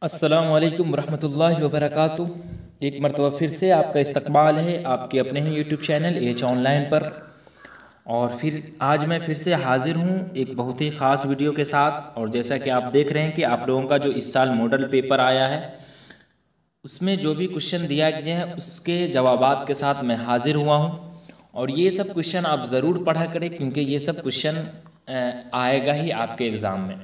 अस्सलामुअलैकुम वरहमतुल्लाहि वबरकातुहू। एक मरतबा फिर से आपका इस्तकबाल है आपके अपने ही यूट्यूब चैनल एच ऑनलाइन पर। और फिर आज मैं फिर से हाज़िर हूँ एक बहुत ही ख़ास वीडियो के साथ। और जैसा कि आप देख रहे हैं कि आप लोगों का जो इस साल मॉडल पेपर आया है उसमें जो भी क्वेश्चन दिया गया है उसके जवाबात के साथ मैं हाज़िर हुआ हूँ। और ये सब क्वेश्चन आप ज़रूर पढ़ा करें क्योंकि ये सब क्वेश्चन आएगा ही आपके एग्ज़ाम में।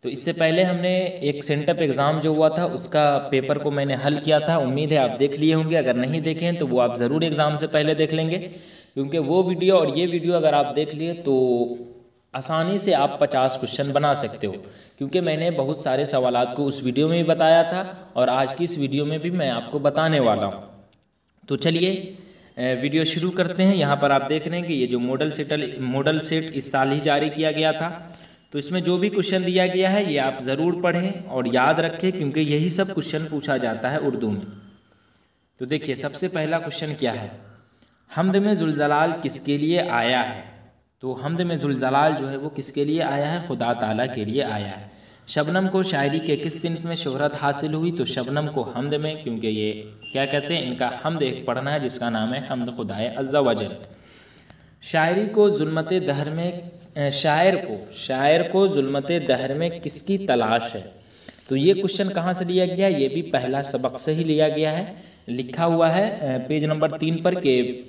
तो इससे पहले हमने एक सेंटअप एग्ज़ाम जो हुआ था उसका पेपर को मैंने हल किया था। उम्मीद है आप देख लिए होंगे, अगर नहीं देखे हैं तो वो आप ज़रूर एग्ज़ाम से पहले देख लेंगे क्योंकि वो वीडियो और ये वीडियो अगर आप देख लिए तो आसानी से आप 50 क्वेश्चन बना सकते हो। क्योंकि मैंने बहुत सारे सवालात को उस वीडियो में भी बताया था और आज की इस वीडियो में भी मैं आपको बताने वाला हूँ। तो चलिए वीडियो शुरू करते हैं। यहाँ पर आप देख रहे हैं कि ये जो मॉडल सेट इस साल ही जारी किया गया था। तो इसमें जो भी क्वेश्चन दिया गया है ये आप ज़रूर पढ़ें और याद रखें क्योंकि यही सब क्वेश्चन पूछा जाता है उर्दू में। तो देखिए सबसे पहला क्वेश्चन क्या है, हम्द में ज़ुलज़लाल किसके लिए आया है। तो हम्द में ज़ुलज़लाल जो है वो किसके लिए आया है, खुदा ताला के लिए आया है। शबनम को शायरी के किस सिन्फ में शोहरत हासिल हुई। तो शबनम को हम्द में, क्योंकि ये क्या कहते हैं इनका हम्द एक पढ़ना है जिसका नाम है हम्द खुदाए अज़्ज़ा वजल। शायर को ज़ुल्मते दहर में किसकी तलाश है। तो ये क्वेश्चन कहाँ से लिया गया है, ये भी पहला सबक से ही लिया गया है। लिखा हुआ है पेज नंबर 3 पर के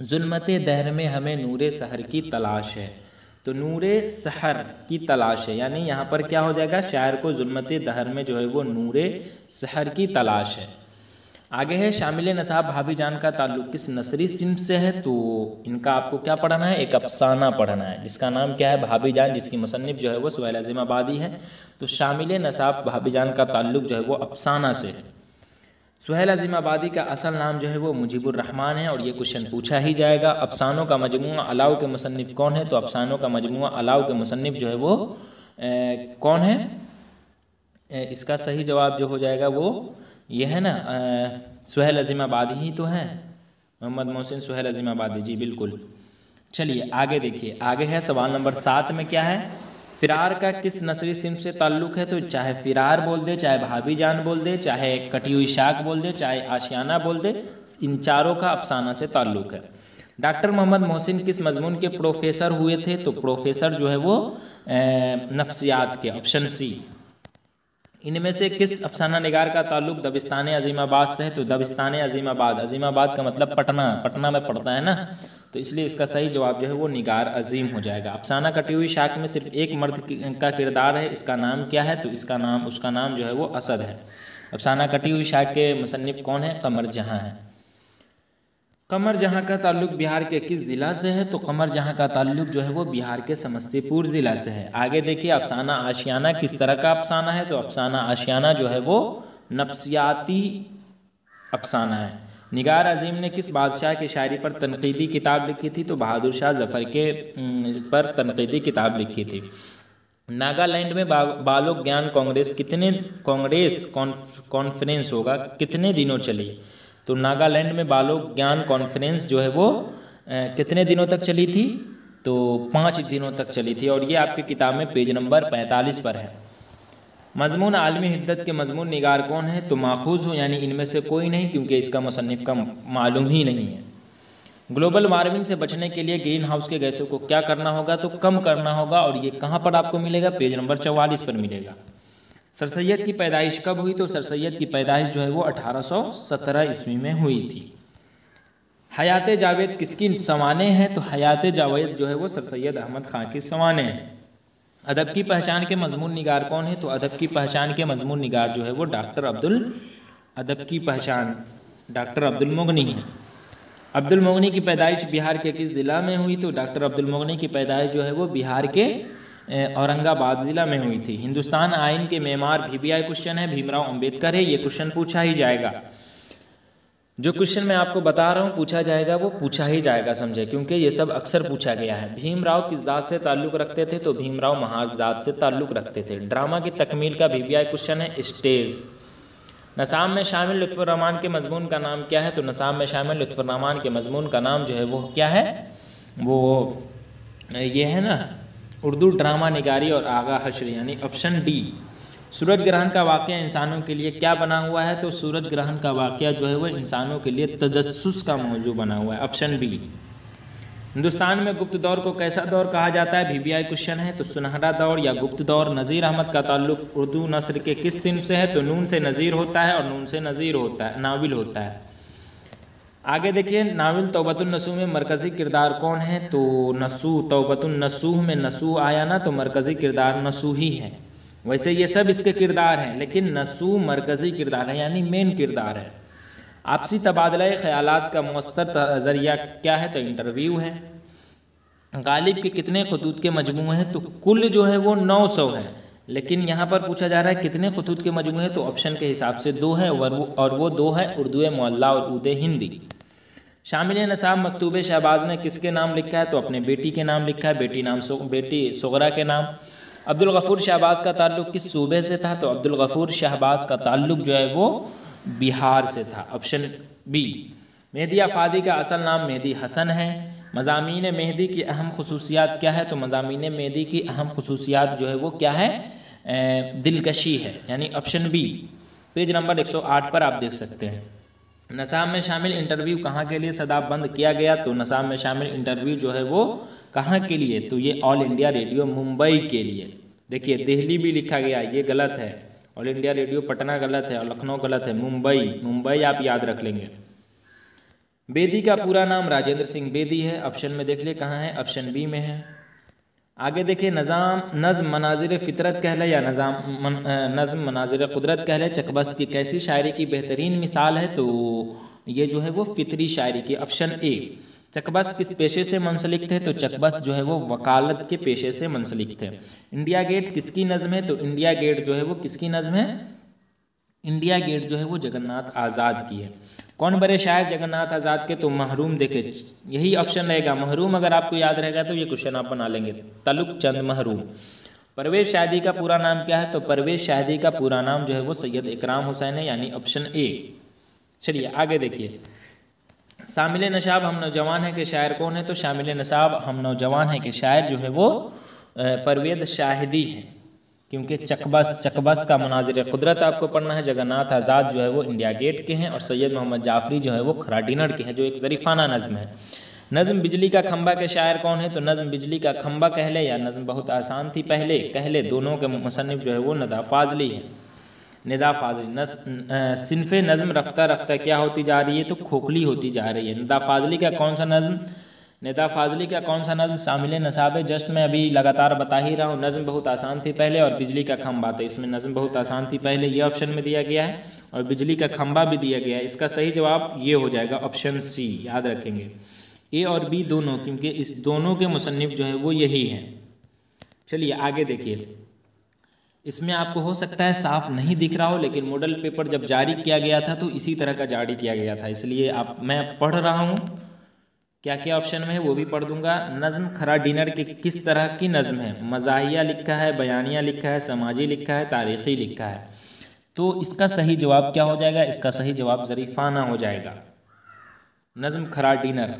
ज़ुल्मते दहर में हमें नूरे सहर की तलाश है। तो नूरे सहर की तलाश है, यानी यहाँ पर क्या हो जाएगा, शायर को ज़ुल्मते दहर में जो है वो नूरे सहर की तलाश है। आगे है शामिल नसाब भाभी जान का ताल्लुक़ किस नसरी सिन्फ से है। तो इनका आपको क्या पढ़ना है, एक अफसाना पढ़ना है जिसका नाम क्या है, भाभी जान, जिसकी मुसन्निफ जो है वो सुहैल अज़ीमाबादी है। तो शामिल नसाब भाभी जान का ताल्लुक़ जो है वो अफसाना से है। सुहैल अज़ीमाबादी का असल नाम जो है वो मुजीबुर रहमान है और ये क्वेश्चन पूछा ही जाएगा। अफसानों का मजमुआ अलाउ के मुसन्निफ कौन है। तो अफसानों का मजमुआ अलाउ के मुसन्निफ जो है वो कौन है, इसका सही जवाब जो हो जाएगा वो ये है ना, सुहैल अज़ीमाबादी ही तो है, मोहम्मद मोहसिन सुहैल अज़ीमाबादी, जी बिल्कुल। चलिए आगे देखिए, आगे है सवाल नंबर 7 में क्या है, फ़िरार का किस नसरी सिन्फ से ताल्लुक़ है। तो चाहे फ़िरार बोल दे, चाहे भाभी जान बोल दे, चाहे कटी हुई शाख बोल दे, चाहे आशियाना बोल दे, इन चारों का अफसाना से ताल्लुक़ है। डॉक्टर मोहम्मद मोहसिन किस मजमून के प्रोफेसर हुए थे। तो प्रोफेसर जो है वो नफ्सियात के, ऑप्शन सी। इनमें से किस अफसाना निगार का ताल्लुक़ दबिस्तान अज़ीमाबाद से है। तो दबिस्तान अज़ीमाबाद, अज़ीमाबाद का मतलब पटना, पटना में पड़ता है ना, तो इसलिए इसका सही जवाब जो है वो निगार अज़ीम हो जाएगा। अफसाना कटी हुई शाख में सिर्फ एक मर्द का किरदार है, इसका नाम क्या है। तो उसका नाम जो है वो असद है। अफसाना कटी हुई शाख के मुसन्निफ कौन है, कमर जहाँ है। कमर जहाँ का ताल्लुक़ बिहार के किस ज़िला से है। तो कमर जहाँ का ताल्लुक़ जो है वो बिहार के समस्तीपुर ज़िला से है। आगे देखिए अफसाना आशियाना किस तरह का अफसाना है। तो अफसाना आशियाना जो है वो नफ्सियाती अफसाना है। निगार अज़ीम ने किस बादशाह की शायरी पर तनक़ीदी किताब लिखी थी। तो बहादुर शाह ज़फ़र के पर तनक़ीदी किताब लिखी थी। नागालैंड में बालोक ज्ञान कांग्रेस कॉन्फ्रेंस होगा कितने दिनों चली। तो नागालैंड में बालोक ज्ञान कॉन्फ्रेंस जो है वो कितने दिनों तक चली थी। तो 5 दिनों तक चली थी और ये आपकी किताब में पेज नंबर 45 पर है। मजमून आलमी हिद्दत के मजमून निगार कौन है। तो माखूज़ हो, यानी इनमें से कोई नहीं क्योंकि इसका मुसन्निफ का मालूम ही नहीं है। ग्लोबल वार्मिंग से बचने के लिए ग्रीन हाउस के गैसों को क्या करना होगा। तो कम करना होगा और ये कहाँ पर आपको मिलेगा, पेज नंबर 44 पर मिलेगा। सर सैयद की पैदाइश कब हुई। तो सर सैयद की पैदाइश जो है वो 1817 ईस्वी में हुई थी। हयात जावेद किसकी सवाने हैं। तो हयात जावेद जो है वो सर सैयद अहमद ख़ान की सवाने हैं। अदब की पहचान के मजमून निगार कौन है। तो अदब की पहचान के मजमून निगार जो है वो अदब की पहचान डॉक्टर अब्दुल मुगनी है। अब्दुल मुगनी की पैदाइश बिहार के किस ज़िला में हुई। तो डॉक्टर अब्दुल मुगनी की पैदाइश जो है वो बिहार के औरंगाबाद ज़िला में हुई थी। हिंदुस्तान आइन के मेमार VBI क्वेश्चन है, भीमराव अंबेडकर है। ये क्वेश्चन पूछा ही जाएगा। जो क्वेश्चन मैं आपको बता रहा हूँ पूछा जाएगा वो पूछा ही जाएगा, समझे, क्योंकि ये सब अक्सर पूछा गया है। भीमराव किस ज़ात से ताल्लुक़ रखते थे। तो भीमराव महार ज़ात से ताल्लुक़ रखते थे। ड्रामा की तकमील का VBI क्वेश्चन है, स्टेज। नसाब में शामिल लुत्फ़ुर्रहमान के मजमून का नाम क्या है। तो नसाब में शामिल लुत्फ़ुर्रहमान के मजमून का नाम जो है वो क्या है, वो ये है ना, उर्दू ड्रामा निगारी और आगा हश्र, यानी ऑप्शन डी। सूरज ग्रहण का वाक़या इंसानों के लिए क्या बना हुआ है? तो सूरज ग्रहण का वाक़या जो है वो इंसानों के लिए तजस्सुस का मौजू बना हुआ है, ऑप्शन बी। हिंदुस्तान में गुप्त दौर को कैसा दौर कहा जाता है? VVI क्वेश्चन है। तो सुनहरा दौर या गुप्त दौर। नज़ीर अहमद का ताल्लुक उर्दू नस्र के किस सिन्फ से है? तो नून से नज़ीर होता है और नून से नज़ीर होता है, नाविल होता है। आगे देखिए, नाविल तौबतुन नसूह में मरकज़ी किरदार कौन है? तो नसूह, तौबतुन नसूह में नसूह आया ना, तो मरकज़ी किरदार नसूह ही है। वैसे ये सब इसके किरदार हैं, लेकिन नसूह मरकज़ी किरदार है, यानी मेन किरदार है। आपसी तबादला ख़यालात का मौसर ज़रिया क्या है? तो इंटरव्यू है। गालिब के कितने खतूत के मजमू हैं? तो कुल जो है वो 900 है, लेकिन यहाँ पर पूछा जा रहा है कितने खतूत के मजमू हैं? तो ऑप्शन के हिसाब से 2 है, और वो 2 है उर्दू मुअल्ला और उर्दू हिंदी। शामिल नसाब मकतूब शहबाज ने किसके नाम लिखा है? तो अपने बेटी के नाम लिखा है, बेटी सुगरा के नाम। अब्दुल गफूर शहबाज का ताल्लुक किस सूबे से था? तो अब्दुल गफूर शहबाज का ताल्लुक जो है वो बिहार से था, ऑप्शन बी। मेहदी आफादी का असल नाम मेहदी हसन है। मज़ामीन मेहदी की अहम खसूसियात क्या है? तो मज़ामीन मेहदी की अहम खसूसियात जो है वो क्या है? दिलकशी है, यानी ऑप्शन बी। पेज नंबर 108 पर आप देख सकते हैं। नसाब में शामिल इंटरव्यू कहाँ के लिए सदाबंद किया गया? तो नसाब में शामिल इंटरव्यू जो है वो कहाँ के लिए? तो ये ऑल इंडिया रेडियो मुंबई के लिए। देखिए, दिल्ली भी लिखा गया, ये गलत है। ऑल इंडिया रेडियो पटना गलत है और लखनऊ गलत है। मुंबई आप याद रख लेंगे। बेदी का पूरा नाम राजेंद्र सिंह बेदी है, ऑप्शन में देख ले कहाँ है, ऑप्शन बी में है। आगे देखिए, नज़्म मनाजिर फ़ितरत कहले या नज़्म मनाजिर कुदरत कहले चकबस्त की कैसी शायरी की बेहतरीन मिसाल है? तो ये जो है वो फितरी शायरी की, ऑप्शन ए। चकबस्त किस पेशे से मुंसलिक थे? तो चकबस्त जो है वो वकालत के पेशे से मुंसलिक थे। इंडिया गेट किसकी नज़म है? तो इंडिया गेट जो है वो किसकी नज़म है? इंडिया गेट जो है वो जगन्नाथ आज़ाद की है। कौन बड़े शायर जगन्नाथ आज़ाद के? तो महरूम। देखे, यही ऑप्शन रहेगा, महरूम। अगर आपको याद रहेगा तो ये क्वेश्चन आप बना लेंगे, तलुक चंद महरूम। परवेज़ शादी का पूरा नाम क्या है? तो परवेज़ शादी का पूरा नाम जो है वो सैयद इकराम हुसैन है, यानी ऑप्शन ए। चलिए आगे देखिए, शामिल नसाब हम नौजवान है के शायर कौन है? तो शामिल नसाब हम नौजवान है के शायर जो है वो परवेज़ शाहिदी हैं, क्योंकि चकबस्त का मनाजिर कुदरत आपको पढ़ना है। जगन्नाथ आज़ाद जो है वो इंडिया गेट के हैं, और सैयद मोहम्मद जाफरी जो है वो खरा डिनर के हैं, जो एक ज़रीफ़ाना नज़म है। नज़म बिजली का खंबा के शायर कौन है? तो नज़म बिजली का खंबा कहले या नज़म बहुत आसान थी पहले कहले, दोनों के मुसन्निफ जो है वो निदा फाजली है। निदा फाजली सिनफ़े नज़म रफ्ता रफ्ता क्या होती जा रही है? तो खोखली होती जा रही है। निदा फाजली का कौन सा नज़म? निदा फाजली का कौन सा नज़म शामिल नसाब है? जस्ट मैं अभी लगातार बता ही रहा हूँ। नज़म बहुत आसान थी पहले और बिजली का खंबा, तो इसमें नज़म बहुत आसान थी पहले ये ऑप्शन में दिया गया है, और बिजली का खंबा भी दिया गया है। इसका सही जवाब ये हो जाएगा, ऑप्शन सी। याद रखेंगे, ए और बी दोनों, क्योंकि इस दोनों के मुसन्निफ जो है वो यही हैं। चलिए आगे देखिए, इसमें आपको हो सकता है साफ नहीं दिख रहा हो, लेकिन मॉडल पेपर जब जारी किया गया था तो इसी तरह का जारी किया गया था, इसलिए मैं पढ़ रहा हूँ। क्या क्या ऑप्शन में है वो भी पढ़ दूंगा। नज़म खरा डिनर के किस तरह की नज़म है? मज़ाहिया लिखा है, बयानिया लिखा है, समाजी लिखा है, तारीख़ी लिखा है। तो इसका सही जवाब क्या हो जाएगा? इसका सही जवाब ज़रीफ़ाना हो जाएगा। नज़म खरा डिनर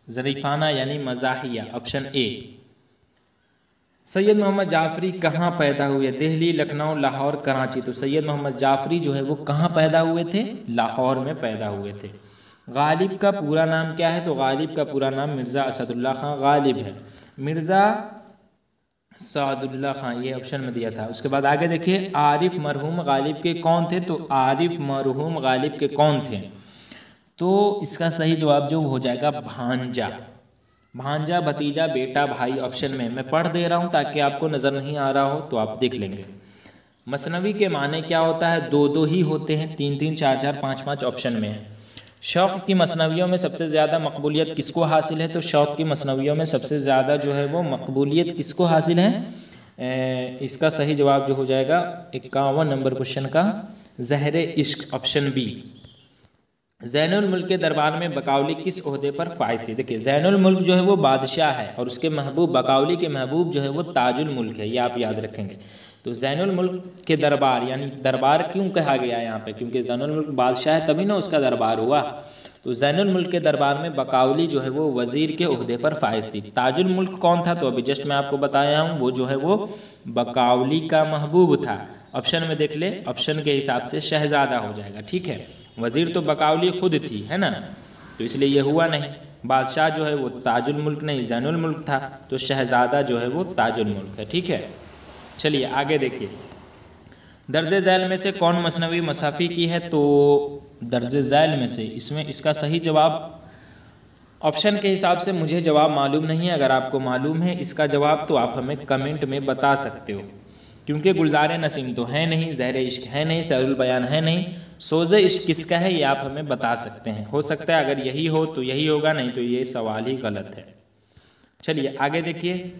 ज़रीफ़ाना यानी मज़ाहिया, ऑप्शन ए। सैयद मोहम्मद जाफरी कहाँ पैदा हुए? दिल्ली, लखनऊ, लाहौर, कराची। तो सैयद मोहम्मद जाफरी जो है वो कहाँ पैदा हुए थे? लाहौर में पैदा हुए थे। गालिब का पूरा नाम क्या है? तो गालिब का पूरा नाम मिर्ज़ा असदुल्ला खां गालिब है। मिर्ज़ा सादुल्ला खां, ये ऑप्शन में दिया था। उसके बाद आगे देखिए, आरिफ मरहूम गालिब के कौन थे? तो आरिफ मरहूम गालिब के कौन थे? तो इसका सही जवाब जो हो जाएगा भांजा। भांजा, भतीजा, बेटा, भाई, ऑप्शन में मैं पढ़ दे रहा हूँ ताकि आपको नज़र नहीं आ रहा हो तो आप देख लेंगे। मसनवी के माने क्या होता है? दो दो ही होते हैं, तीन तीन, चार चार, पाँच पाँच, ऑप्शन में है। शौक़ की मसनवियों में सबसे ज़्यादा मकबूलियत किसको हासिल है? तो शौक़ की मसनवियों में सबसे ज़्यादा जो है वो मकबूलियत किसको हासिल है? इसका सही जवाब जो हो जाएगा 51 नंबर क्वेश्चन का, ज़हरे इश्क, ऑप्शन बी। ज़ैनुल मुल्क के दरबार में बकाउली किस ओहदे पर फाइज थी? देखिए, ज़ैनुल मुल्क जो है वो बादशाह है और उसके महबूब बकाउली के महबूब जो है वो ताजुल मुल्क है, ये आप याद रखेंगे। तो ज़ैनुल मुल्क के दरबार, यानी दरबार क्यों कहा गया यहाँ पे? क्योंकि ज़ैनुल मुल्क बादशाह है, तभी ना उसका दरबार हुआ। तो ज़ैनुल मुल्क के दरबार में बकाउली जो है वो वज़ीर के ओहदे पर फाइज थी। ताजुल मुल्क कौन था? तो अभी जस्ट मैं आपको बताया हूँ, वो जो है वो बकाउली का महबूब था। ऑप्शन में देख ले, ऑप्शन के हिसाब से शहज़ादा हो जाएगा, ठीक है। वज़ीर तो बकाउली खुद थी, है ना, तो इसलिए ये हुआ नहीं। बादशाह जो है वो ताजुल मुल्क नहीं ज़ैनुल मुल्क था, तो शहज़ादा जो है वो ताजुल मुल्क है, ठीक है। चलिए आगे देखिए, दर्जे झैल में से कौन मसनवी मसाफ़ी की है? तो दर्जे झैल में से इसमें इसका सही जवाब ऑप्शन के हिसाब से मुझे जवाब मालूम नहीं है। अगर आपको मालूम है इसका जवाब तो आप हमें कमेंट में बता सकते हो, क्योंकि गुलजार नसीम तो है नहीं, ज़हर इश्क है नहीं, सहरुल बयान है नहीं, सोज़े इश्क किसका है ये आप हमें बता सकते हैं। हो सकता है अगर यही हो तो यही होगा, नहीं तो ये सवाल ही गलत है। चलिए आगे देखिए,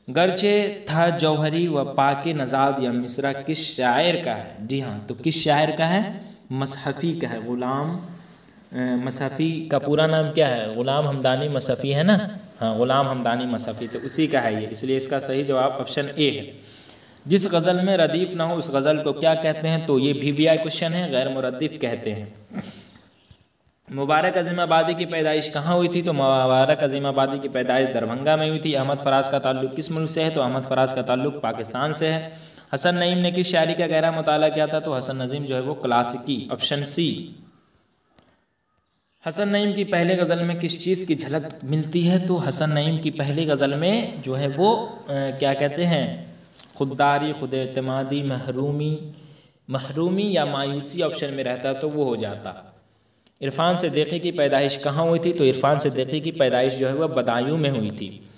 गर्चे था जौहरी व पाके नजाद या मिसरा किस शायर का है? जी हाँ, तो किस शायर का है? मसहफ़ी का है। ग़ुलाम मसहफ़ी का पूरा नाम क्या है? ग़ुलाम हमदानी मसहफ़ी है ना, हाँ, ग़ुलाम हमदानी मसहफ़ी, तो उसी का है ये, इसलिए इसका सही जवाब ऑप्शन ए है। जिस गज़ल में रदीफ़ ना हो उस गज़ल को क्या कहते हैं? तो ये VVI क्वेश्चन है, गैर मुरद्दिफ़ कहते हैं। मुबारक अज़ीमाबादी की पैदाइश कहाँ हुई थी? तो मुबारक अज़ीमाबादी की पैदाइश दरभंगा में हुई थी। अहमद फराज का ताल्लुक़ किस मुल्क से है? तो अहमद फराज का ताल्लुक़ पाकिस्तान से है। हसन नईम ने किस शायरी का गहरा मुताला किया था? तो हसन नज़ीम जो है वो क्लासिकी, ऑप्शन सी। हसन नईम की पहले गज़ल में किस चीज़ की झलक मिलती है? तो हसन नईम की पहली गज़ल में जो है वो क्या कहते हैं, खुददारी, खुद एतमादी, महरूमी या मायूसी ऑप्शन में रहता तो वो हो जाता। इरफान सिद्दीकी की पैदाइश कहाँ हुई थी? तो इरफान सिद्दीकी की पैदाइश जो है वह बदायूं में हुई थी।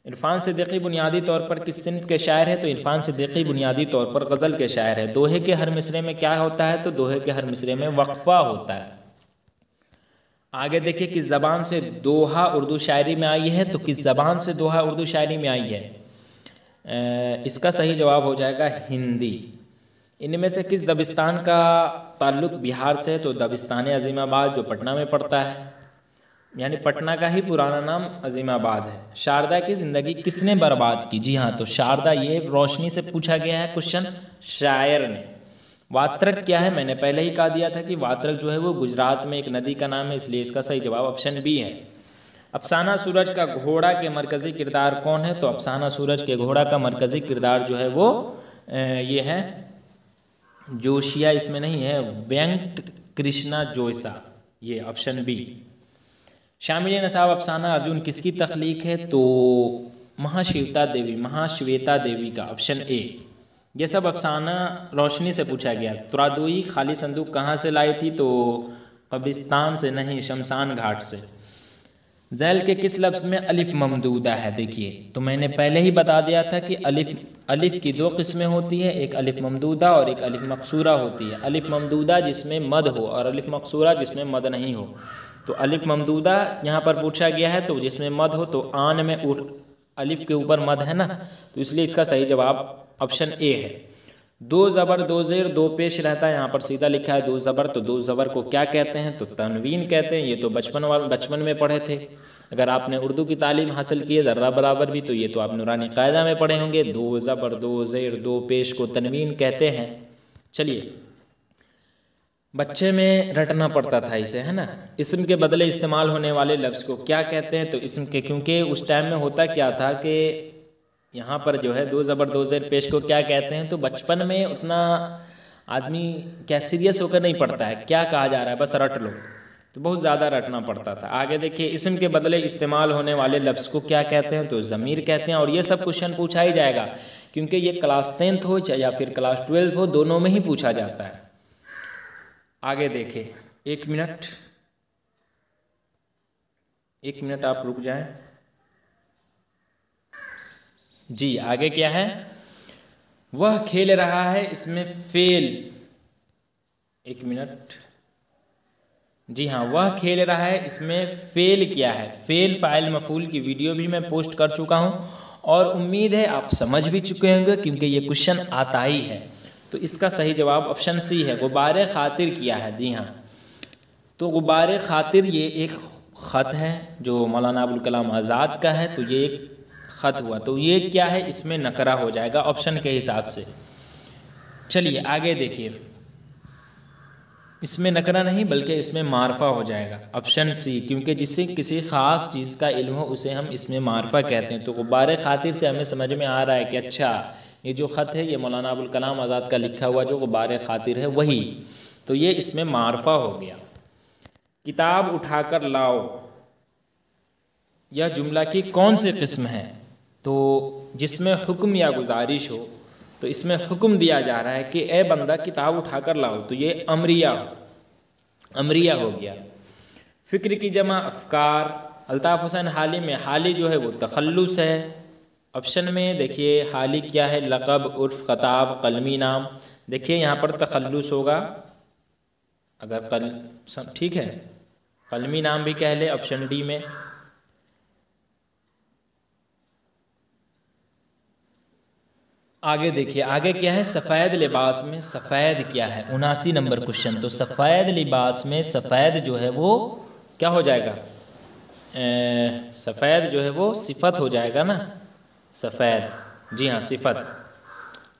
इरफान सिद्दीकी बुनियादी तौर पर किस सिन्फ के शायर है? तो इरफान सिद्दीकी बुनियादी तौर पर गज़ल के शायर है। दोहे के हर मिसरे में क्या होता है? तो दोहे के हर मिसरे में वक्फ़ा होता है। आगे देखिए, किस ज़बान से दोहा उर्दू शायरी में आई है? तो किस ज़बान से दोहा उर्दू शायरी में आई है? इसका सही जवाब हो जाएगा हिंदी। इनमें से किस दबिस्तान का ताल्लुक़ बिहार से है? तो दबिस्तान अज़ीमाबाद जो पटना में पड़ता है, यानी पटना का ही पुराना नाम अज़ीमाबाद है। शारदा की ज़िंदगी किसने बर्बाद की? जी हाँ, तो शारदा, ये रोशनी से पूछा गया है क्वेश्चन, शायर ने। वात्रक क्या है? मैंने पहले ही कहा दिया था कि वात्रक जो है वो गुजरात में एक नदी का नाम है, इसलिए इसका सही जवाब ऑप्शन बी है। अफसाना सूरज का घोड़ा के मरकज़ी किरदार कौन है? तो अफसाना सूरज के घोड़ा का मरकज़ी किरदार जो है वो ये है जोशिया, इसमें नहीं है, वेंकट कृष्णा जोयसा, ये ऑप्शन बी। शामिल नसाब अफसाना अर्जुन किसकी तख्लीक है? तो महाश्वेता देवी का, ऑप्शन ए। ये सब अफसाना रोशनी से पूछा गया। तुरादोई खाली संदूक कहाँ से लाई थी? तो कब्रिस्तान से नहीं, शमशान घाट से। ज़ैल के किस लफ्ज़ में अलिफ ममदूदा है? देखिए, तो मैंने पहले ही बता दिया था कि अलिफ की दो किस्में होती है, एक अलिफ ममदूदा और एक अलिफ मकसूरा होती है। अलिफ ममदूदा जिसमें मद हो और अलिफ मकसूरा जिसमें मद नहीं हो। तो अलिफ ममदूदा यहाँ पर पूछा गया है, तो जिसमें मद हो, तो आन में अलिफ के ऊपर मद है ना, तो इसलिए इसका सही जवाब ऑप्शन ए है। दो ज़बर दो ज़ेर दो पेश रहता है, यहाँ पर सीधा लिखा है दो ज़बर, तो दो ज़बर को क्या कहते हैं? तो तनवीन कहते हैं। ये तो बचपन में पढ़े थे। अगर आपने उर्दू की तालीम हासिल की है ज़र्रा बराबर भी, तो ये तो आप नूरानी कायदा में पढ़े होंगे। दो ज़बर दो ज़ेर दो पेश को तनवीन कहते हैं। चलिए, बच्चे में रटना पड़ता था इसे, है ना। इस्म के बदले इस्तेमाल होने वाले लफ्ज़ को क्या कहते हैं? तो इस्म के, क्योंकि उस टाइम में होता क्या था कि यहाँ पर जो है दो ज़बर दो ज़ेर पेश को क्या कहते हैं, तो बचपन में उतना आदमी क्या सीरियस होकर नहीं पढ़ता है, क्या कहा जा रहा है बस रट लो, तो बहुत ज़्यादा रटना पड़ता था। आगे देखिए, इस्म के बदले इस्तेमाल होने वाले लफ्ज़ को क्या कहते हैं? तो ज़मीर कहते हैं। और ये सब क्वेश्चन पूछा ही जाएगा, क्योंकि ये क्लास 10th हो या फिर क्लास 12th हो, दोनों में ही पूछा जाता है। आगे देखिए, एक मिनट आप रुक जाएं जी। आगे क्या है? वह खेल रहा है, इसमें फेल, एक मिनट जी हाँ, वह खेल रहा है, इसमें फेल क्या है? फेल फाइल मफूल की वीडियो भी मैं पोस्ट कर चुका हूँ और उम्मीद है आप समझ भी चुके होंगे, क्योंकि ये क्वेश्चन आता ही है। तो इसका सही जवाब ऑप्शन सी है, गुब्बारे खातिर किया है। जी हाँ, तो गुब्बारे खातिर ये एक ख़त है जो मौलाना अबुल कलाम आज़ाद का है, तो ये एक ख़त हुआ, तो ये क्या है? इसमें नकरा हो जाएगा ऑप्शन के हिसाब से। चलिए आगे देखिए, इसमें नकरा नहीं बल्कि इसमें मारफा हो जाएगा, ऑप्शन सी, क्योंकि जिससे किसी ख़ास चीज़ का इल्म हो उसे हम इसमें मारफा कहते हैं। तो गुब्बारे खातिर से हमें समझ में आ रहा है कि अच्छा ये जो ख़त है ये मौलाना अबुल कलाम आज़ाद का लिखा हुआ जो गुब्बारे खातिर है वही, तो ये इसमें मारफा हो गया। किताब उठाकर लाओ यह जुमला की कौन सी किस्म है? तो जिसमें हुक्म या गुजारिश हो, तो इसमें हुक्म दिया जा रहा है कि ए बंदा किताब उठाकर लाओ, तो ये अमरिया हो गया। फ़िक्र की जमा अफ़कार। अल्ताफ़ हुसैन हाली में हाली जो है वो तखल्लुस है। ऑप्शन में देखिए हाली क्या है? लक़ब, उर्फ़, ख़ताब, कलमी नाम। देखिए यहाँ पर तखल्लुस होगा, अगर ठीक है, कलमी नाम भी कह ले, ऑप्शन डी में। आगे देखिए, आगे क्या है? सफ़ेद लिबास में सफ़ेद क्या है? 79 नंबर क्वेश्चन। तो सफ़ेद लिबास में सफ़ेद जो है वो क्या हो जाएगा? सफ़ेद जो है वो सिफत हो जाएगा ना, सफ़ेद, जी हाँ सिफत।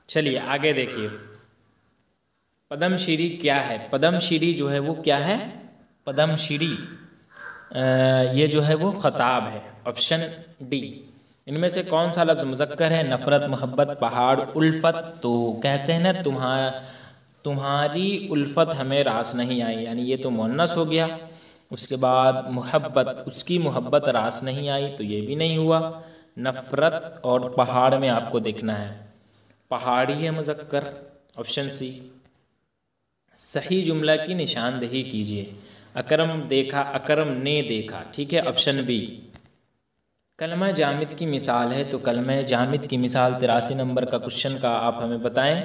चलिए आगे देखिए, पदमशीरी क्या है? पदमशीरी जो है वो क्या है? पदमशीरी ये जो है वो ख़ताब है, ऑप्शन डी। इनमें से कौन सा लफ्ज़ मुज़क्कर है? नफ़रत, मोहब्बत, पहाड़, उल्फत। तो कहते हैं ना तुम्हारी उल्फत हमें रास नहीं आई, यानी ये तो मुअन्नस हो गया। उसके बाद मोहब्बत, उसकी मोहब्बत रास नहीं आई, तो ये भी नहीं हुआ। नफ़रत और पहाड़ में आपको देखना है, पहाड़ी है मुज़क्कर, ऑप्शन सी। सही जुमला की निशानदेही कीजिए। अकरम देखा, अकरम ने देखा, ठीक है, ऑप्शन बी। कलमा जामिद की मिसाल है, तो कलमा जामिद की मिसाल 83 नंबर का क्वेश्चन का आप हमें बताएं।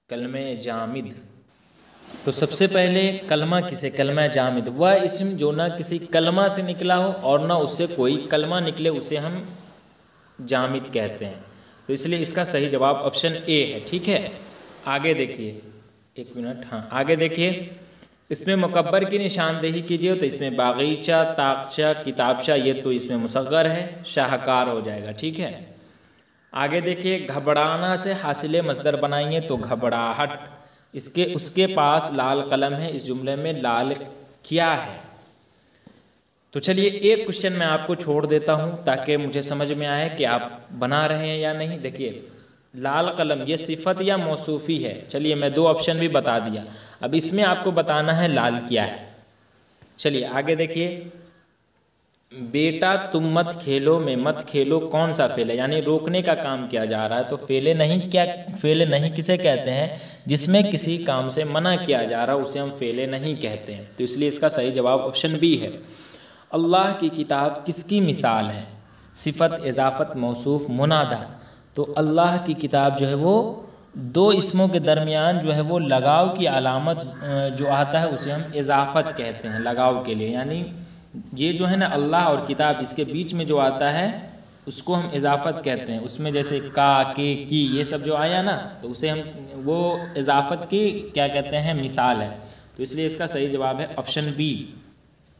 कलमा जामिद, तो सबसे पहले कलमा किसे? कलमा जामिद वह इस्म जो ना किसी कलमा से निकला हो और ना उससे कोई कलमा निकले, उसे हम जामिद कहते हैं। तो इसलिए इसका सही जवाब ऑप्शन ए है, ठीक है। आगे देखिए, एक मिनट, हाँ आगे देखिए, इसमें मुकब्बर की निशानदेही कीजिए। तो इसमें बागीचा, ताकचा, किताबचा, ये तो इसमें मुसग्गर है, शाहकार हो जाएगा, ठीक है। आगे देखिए, घबराना से हासिले मसदर बनाएंगे, तो घबराहट। उसके पास लाल कलम है, इस जुमले में लाल क्या है? तो चलिए एक क्वेश्चन मैं आपको छोड़ देता हूँ ताकि मुझे समझ में आए कि आप बना रहे हैं या नहीं। देखिए, लाल कलम ये सिफत या मौसूफ़ी है? चलिए मैं दो ऑप्शन भी बता दिया, अब इसमें आपको बताना है लाल क्या है। चलिए आगे देखिए, बेटा तुम मत खेलो में मत खेलो कौन सा फेल है? यानी रोकने का काम किया जा रहा है, तो फेले नहीं, क्या फेले नहीं किसे कहते हैं? जिसमें किसी काम से मना किया जा रहा है उसे हम फेले नहीं कहते हैं। तो इसलिए इसका सही जवाब ऑप्शन बी है। अल्लाह की किताब किसकी मिसाल है? सिफत, इजाफत, मौसूफ, मुनादा। तो अल्लाह की किताब जो है वो दो इसमों के दरमियान जो है वो लगाव की अलामत जो आता है उसे हम इजाफत कहते हैं, लगाव के लिए। यानी ये जो है ना अल्लाह और किताब, इसके बीच में जो आता है उसको हम इजाफत कहते हैं। उसमें जैसे का, के, की, ये सब जो आया ना, तो उसे हम वो इजाफत की क्या कहते हैं? मिसाल है। तो इसलिए इसका सही जवाब है ऑप्शन बी।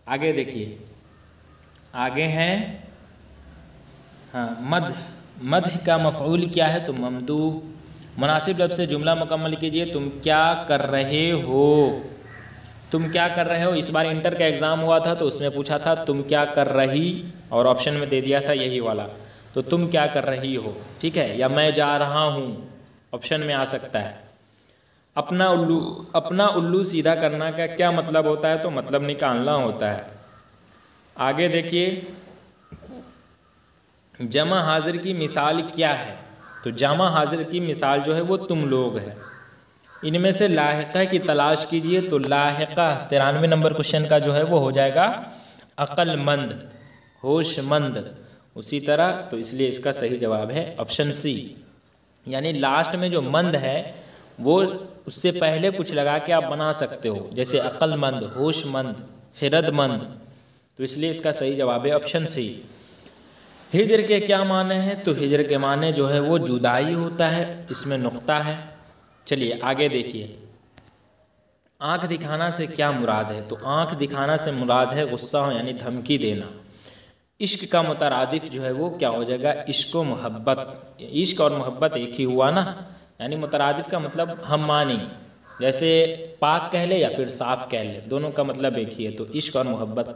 आगे देखिए, आगे हैं हाँ मध का मफ़ऊल क्या है? तो ममदूह। मुनासिब लफ्ज़ से जुमला मुकम्मल कीजिए। तुम क्या कर रहे हो? तुम क्या कर रहे हो? इस बार इंटर का एग्ज़ाम हुआ था तो उसमें पूछा था तुम क्या कर रही, और ऑप्शन में दे दिया था यही वाला। तो तुम क्या कर रही हो, ठीक है, या मैं जा रहा हूँ, ऑप्शन में आ सकता है। अपना उल्लू सीधा करना का क्या मतलब होता है? तो मतलब निकालना होता है। आगे देखिए, जमा हाजिर की मिसाल क्या है? तो जमा हाजिर की मिसाल जो है वो तुम लोग है। इनमें से लाहिका की तलाश कीजिए। तो लाहिका 93 नंबर क्वेश्चन का जो है वो हो जाएगा अक्लमंद, होशमंद। उसी तरह तो इसलिए इसका सही जवाब है ऑप्शन सी। यानी लास्ट में जो मंद है वो उससे पहले कुछ लगा के आप बना सकते हो, जैसे अक्लमंद, होशमंद, खिरदमंद। तो इसलिए इसका सही जवाब है ऑप्शन सी। हिजर के क्या माने हैं? तो हिजर के माने जो है वो जुदाई होता है, इसमें नुक्ता है। चलिए आगे देखिए, आँख दिखाना से क्या मुराद है? तो आँख दिखाना से मुराद है गुस्सा हो, यानी धमकी देना। इश्क का मुतरादिफ जो है वो क्या हो जाएगा? इश्क व मोहब्बत। इश्क और मोहब्बत एक ही हुआ ना, यानी मुतरादिफ का मतलब हम मानी। जैसे पाक कह ले या फिर साफ कह ले, दोनों का मतलब एक ही है। तो इश्क और मोहब्बत।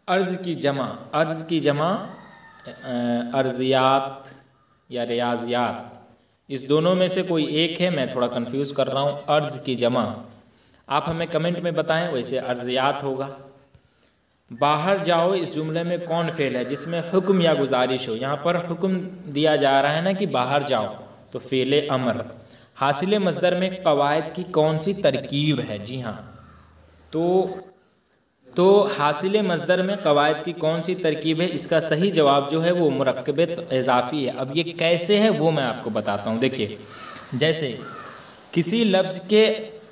अर्ज़ की जमा अर्ज़ियात या रियाज़ियात, इस दोनों में से कोई एक है, मैं थोड़ा कंफ्यूज कर रहा हूँ। अर्ज़ की जमा आप हमें कमेंट में बताएं, वैसे अर्ज़ियात होगा। बाहर जाओ, इस जुमले में कौन फ़ेल है जिसमें हुक्म या गुजारिश हो। यहाँ पर हुक्म दिया जा रहा है ना कि बाहर जाओ, तो फ़ेल अमर। हासिल मस्दर में कवायद की कौन सी तरकीब है? जी हाँ, तो हासिल मस्दर में कवायद की कौन सी तरकीब है? इसका सही जवाब जो है वो मुरक्कबे इजाफ़ी है। अब ये कैसे है वो मैं आपको बताता हूँ। देखिए, जैसे किसी लफ्ज़ के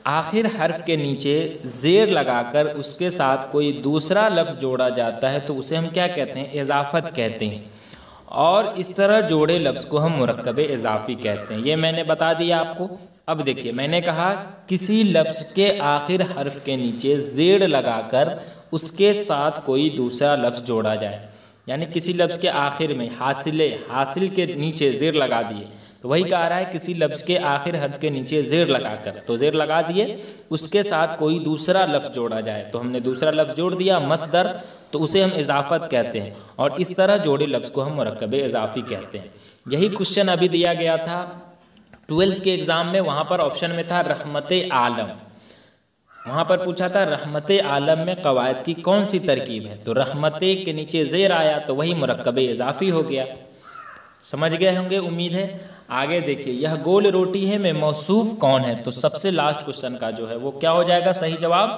आखिर हर्फ के नीचे ज़ेर लगाकर उसके साथ कोई दूसरा लफ्ज़ जोड़ा जाता है तो उसे हम क्या कहते हैं? इजाफ़त कहते हैं। और इस तरह जोड़े लफ्ज़ को हम मुरक्कबे इजाफ़ी कहते हैं। ये मैंने बता दिया आपको। अब देखिए, मैंने कहा किसी लफ्ज़ के आखिर हर्फ के नीचे ज़ेर लगाकर उसके साथ कोई दूसरा लफ्ज़ जोड़ा जाए, यानी किसी लफ्ज़ के आखिर में हासिल के नीचे ज़ेर लगा दिए, तो वही कह रहा है किसी लफ्ज़ के आखिर हर्फ के नीचे ज़ेर लगाकर, तो ज़ेर लगा दिए, उसके साथ कोई दूसरा लफ्ज़ जोड़ा जाए, तो हमने दूसरा लफ्ज़ जोड़ दिया मस्दर, तो उसे हम इजाफ़त कहते हैं। और इस तरह जोड़े लफ्ज़ को हम मुरक्कबे इजाफ़ी कहते हैं। यही क्वेश्चन अभी दिया गया था 12th के एग्ज़ाम में। वहाँ पर ऑप्शन में था रहमते आलम। वहाँ पर पूछा था रहमते आलम में कवायद की कौन सी तरकीब है, तो रहमते के नीचे ज़ेर आया तो वही मुरक्कबे इजाफ़ी हो गया। समझ गए होंगे, उम्मीद है। आगे देखिए, यह गोल रोटी है में मौसूफ कौन है? तो सबसे लास्ट क्वेश्चन का जो है वो क्या हो जाएगा सही जवाब?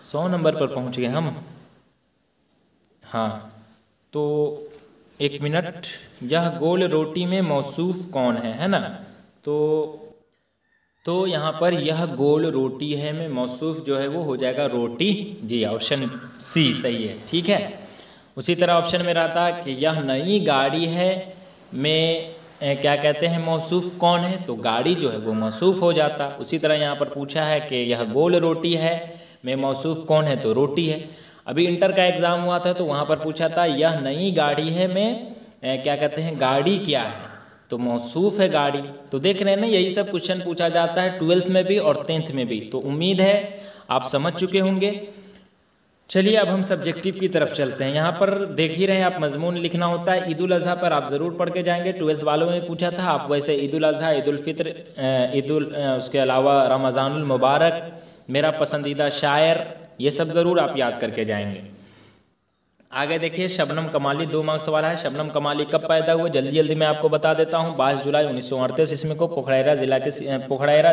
100 नंबर पर पहुँच गए हम। हाँ, तो 1 मिनट, यह गोल रोटी में मौसूफ कौन है ना? तो यहाँ पर यह गोल रोटी है में मौसूफ जो है वो हो जाएगा रोटी। जी, ऑप्शन सी सही है, ठीक है। उसी तरह ऑप्शन में रहा था कि यह नई गाड़ी है में क्या कहते हैं मौसूफ कौन है? तो गाड़ी जो है वो मौसूफ हो जाता। उसी तरह यहाँ पर पूछा है कि यह गोल रोटी है में मौसूफ कौन है? तो रोटी है। अभी इंटर का एग्ज़ाम हुआ था तो वहाँ पर पूछा था यह नई गाड़ी है में क्या कहते हैं गाड़ी क्या है? तो मौसूफ है गाड़ी। तो देख रहे हैं ना, यही सब क्वेश्चन पूछा जाता है 12th में भी और 10th में भी। तो उम्मीद है आप समझ चुके होंगे। चलिए अब हम सब्जेक्टिव की तरफ चलते हैं। यहाँ पर देख ही रहे हैं आप, मजमून लिखना होता है। ईद उल अज़हा पर आप ज़रूर पढ़ के जाएंगे, 12th वालों में पूछा था। आप वैसे ईद उल अज़हा, ईद उल फित्र, उसके अलावा रमज़ानुल मुबारक, मेरा पसंदीदा शायर, ये सब ज़रूर आप याद करके जाएंगे। आगे देखिए, शबनम कमाली 2 मार्क्स वाला है। शबनम कमाली कब पैदा हुए? जल्दी जल्दी मैं आपको बता देता हूँ। 22 जुलाई 1938 ईस्वी को पोखराइरा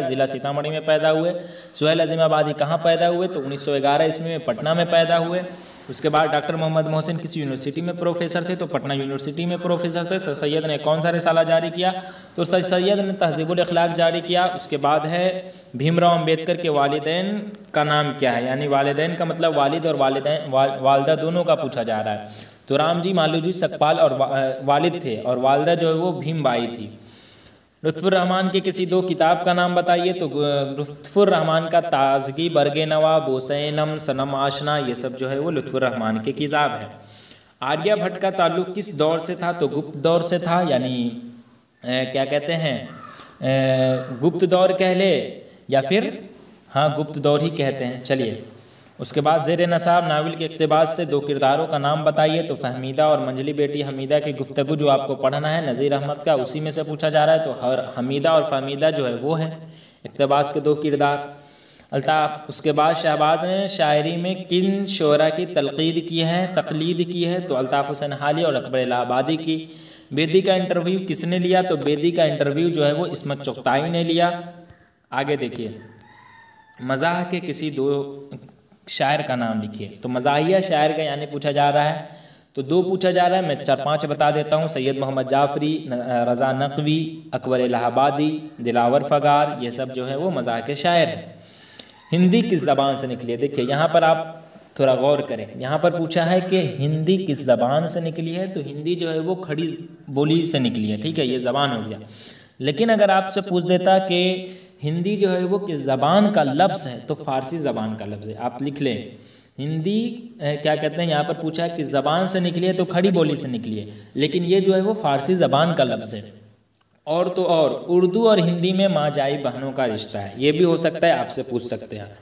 ज़िला सीतामढ़ी में पैदा हुए। सुहेल अजीम आबादी कहाँ पैदा हुए? तो 1911 ईस्वी में पटना में पैदा हुए। उसके बाद डॉक्टर मोहम्मद मोहसिन किसी यूनिवर्सिटी में प्रोफेसर थे, तो पटना यूनिवर्सिटी में प्रोफेसर थे। सर सैयद ने कौन सा रिसाला जारी किया? तो सर सैयद ने तहज़ीबुल अखलाक जारी किया। उसके बाद है भीमराव अम्बेडकर के वालिदैन का नाम क्या है? यानी वालिदैन का मतलब वालिद और वालदा दोनों का पूछा जा रहा है। तो रामजी मालूजी सकपाल और वालिद थे, और वालदा जो है वो भीमबाई थी। लुत्फ़ुर रहमान की किसी 2 किताब का नाम बताइए? तो लुत्फ़ुर रहमान का ताज़गी, बरगे नवा, बोसैनम, सनम आशना, ये सब जो है वो लुत्फ़ुर रहमान की किताब है। आर्यभट्ट का ताल्लुक़ किस दौर से था? तो गुप्त दौर से था, यानी क्या कहते हैं गुप्त दौर कह ले या फिर हाँ गुप्त दौर ही कहते हैं। चलिए, उसके बाद ज़ेर नसाब नावल के इक़्तिबास से 2 किरदारों का नाम बताइए? तो फहमीदा और मंजली बेटी हमीदा की गुफ्तगू जो आपको पढ़ना है नज़ीर अहमद का, उसी में से पूछा जा रहा है। तो हमीदा और फहमीदा जो है वो है इक़्तिबास के 2 किरदार। अल्ताफ़, उसके बाद शहबाज ने शायरी में किन शोरा की तक़लीद की है? तो अल्ताफ़ हुसैन हाली और अकबर इलाहाबादी की। बेदी का इंटरव्यू किसने लिया? तो बेदी का इंटरव्यू जो है वो इस्मत चुग़ताई ने लिया। आगे देखिए, मज़ाह के किसी 2 शायर का नाम लिखिए। तो मज़ाहिया शायर का यानी पूछा जा रहा है, तो 2 पूछा जा रहा है, मैं 4-5 बता देता हूँ। सैयद मोहम्मद जाफ़री, रज़ा नक़वी, अकबर इलाहाबादी, दिलावर फ़गार, ये सब जो है वो मज़ाह के शायर हैं। हिंदी किस ज़बान से निकली है? देखिए यहाँ पर आप थोड़ा गौर करें। यहाँ पर पूछा है कि हिंदी किस ज़बान से निकली है, तो हिंदी जो है वो खड़ी बोली से निकली है, ठीक है, ये ज़बान हो गया। लेकिन अगर आपसे पूछ देता कि हिंदी जो है वो किस ज़बान का लफ्ज़ है, तो फ़ारसी ज़बान का लफ्ज़ है। आप लिख लें, हिंदी क्या कहते हैं, यहाँ पर पूछा है किस ज़बान से निकली है, तो खड़ी बोली से निकली है, लेकिन ये जो है वो फ़ारसी ज़बान का लफ्ज़ है। और तो और उर्दू और हिंदी में माँ जाई बहनों का रिश्ता है, ये भी हो सकता है, आपसे पूछ सकते हैं।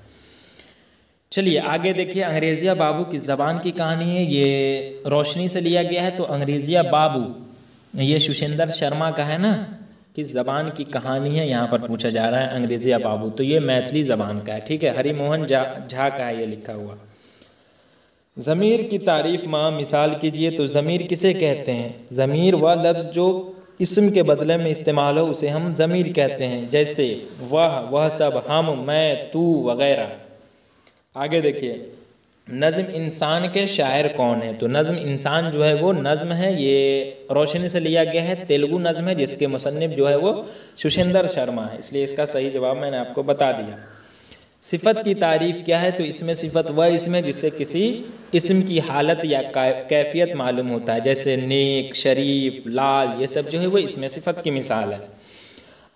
चलिए आगे देखिए, अंग्रेजिया बाबू किस ज़बान की कहानी है, ये रोशनी से लिया गया है। तो अंग्रेजिया बाबू ये सुशिंदर शर्मा का है ना, किस ज़बान की कहानी है यहाँ पर पूछा जा रहा है। अंग्रेजिया बाबू तो ये मैथिली ज़बान का है, ठीक है। हरिमोहन झा का है ये लिखा हुआ। ज़मीर की तारीफ माँ मिसाल कीजिए। तो ज़मीर किसे कहते हैं? ज़मीर वह लफ्ज़ जो इस्म के बदले में इस्तेमाल हो उसे हम ज़मीर कहते हैं, जैसे वह सब, हम, मैं, तू वगैरह। आगे देखिए, नज़्म इंसान के शायर कौन है? तो नज़्म इंसान जो है वो नज़्म है, ये रोशनी से लिया गया है, तेलुगु नज़्म है, जिसके मुसन्निफ जो है वो सुशिंदर शर्मा है, इसलिए इसका सही जवाब मैंने आपको बता दिया। सिफत की तारीफ़ क्या है? तो इसमें सिफत वह इसम है जिससे किसी इस्म की हालत या कैफियत मालूम होता है, जैसे नेक, शरीफ, लाल, ये सब जो है वो इसमें सिफत की मिसाल है।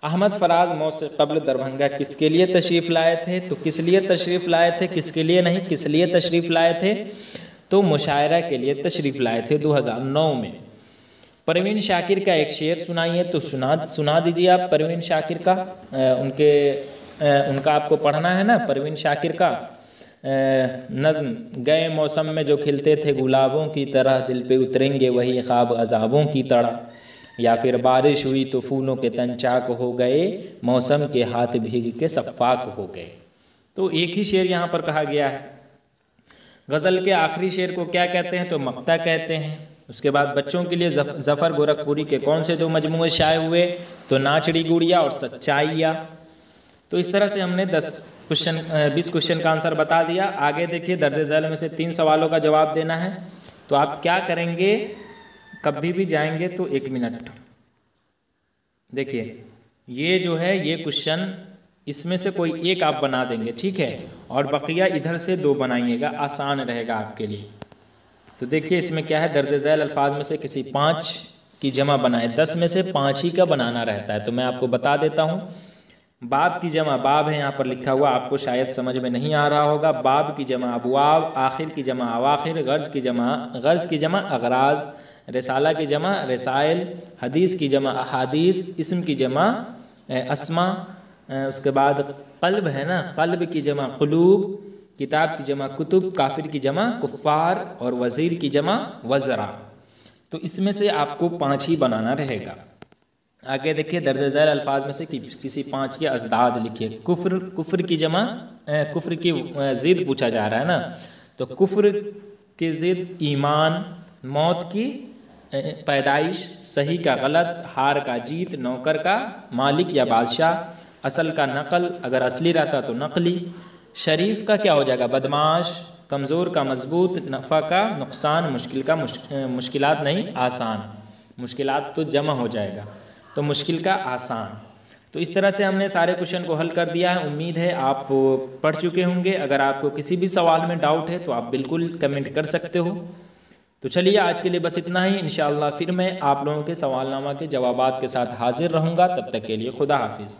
अहमद फराज मौत से कब्ल दरभंगा किसके लिए तशरीफ़ लाए थे? तो किस लिए तशरीफ़ लाए थे, किसके लिए नहीं, किस लिए तशरीफ़ लाए थे? तो मुशायरा के लिए तशरीफ़ लाए थे 2009 में। परवीन शाकिर का एक शेर सुनाइए। तो सुना दीजिए आप परवीन शाकिर का, उनका आपको पढ़ना है ना, परवीन शाकिर का नज़्म। गए मौसम में जो खिलते थे गुलाबों की तरह, दिल पे उतरेंगे वही ख्वाब अज़ाबों की तरह। या फिर बारिश हुई तो फूलों के तन चाक हो गए, मौसम के हाथ भीग के सफ़ाक हो गए। तो एक ही शेर यहाँ पर कहा गया है। गज़ल के आखिरी शेर को क्या कहते हैं? तो मक्ता कहते हैं। उसके बाद बच्चों के लिए ज़फ़र गोरखपुरी के कौन से दो मजमूए शाये हुए? तो नाचड़ी गुड़िया और सच्चाइया। तो इस तरह से हमने 20 क्वेश्चन का आंसर बता दिया। आगे देखिए, दर्जे झैल में से 3 सवालों का जवाब देना है। तो आप क्या करेंगे, कभी भी जाएंगे तो 1 मिनट देखिए, ये जो है ये क्वेश्चन, इसमें से कोई एक आप बना देंगे, ठीक है, और बकिया इधर से 2 बनाइएगा, आसान रहेगा आपके लिए। तो देखिए इसमें क्या है, दर्जे झैल अल्फाज में से किसी 5 की जमा बनाए, 10 में से 5 ही का बनाना रहता है। तो मैं आपको बता देता हूँ, बाब की जमा, बाब है यहाँ पर लिखा हुआ, आपको शायद समझ में नहीं आ रहा होगा। बाब की जमा अबवाब, आखिर की जमा अवाखिर, गर्ज की जमा अगराज, रिसाला की जमा रसाइल, हदीस की जमा अहादीस, इस्म की जमा अस्मा, उसके बाद क़ल्ब है ना, क़ल्ब की जमा क़ुलूब, किताब की जमा कुतुब, काफिर की जमा कुफ़ार और वज़ीर की जमा वज़रा। तो इसमें से आपको 5 ही बनाना रहेगा। आगे देखिए, दर्जे झैल अल्फाज में से किसी 5 के अज़दाद लिखिए। कुफ्र की जमा, कुफ्र की ज़िद पूछा जा रहा है ना, तो कुफ्र की ज़िद ईमान, मौत की पैदाइश, सही का गलत, हार का जीत, नौकर का मालिक या बादशाह, असल का नकल, अगर असली रहता तो नकली, शरीफ का क्या हो जाएगा, बदमाश, कमज़ोर का मजबूत, नफ़ा का नुकसान, मुश्किल का मुश्किलात नहीं आसान, मुश्किलात तो जमा हो जाएगा, तो मुश्किल का आसान। तो इस तरह से हमने सारे क्वेश्चन को हल कर दिया है। उम्मीद है आप पढ़ चुके होंगे। अगर आपको किसी भी सवाल में डाउट है तो आप बिल्कुल कमेंट कर सकते हो। तो चलिए आज के लिए बस इतना ही। इंशाअल्लाह फिर मैं आप लोगों के सवालनामा के जवाबात के साथ हाजिर रहूँगा। तब तक के लिए खुदा हाफिज़।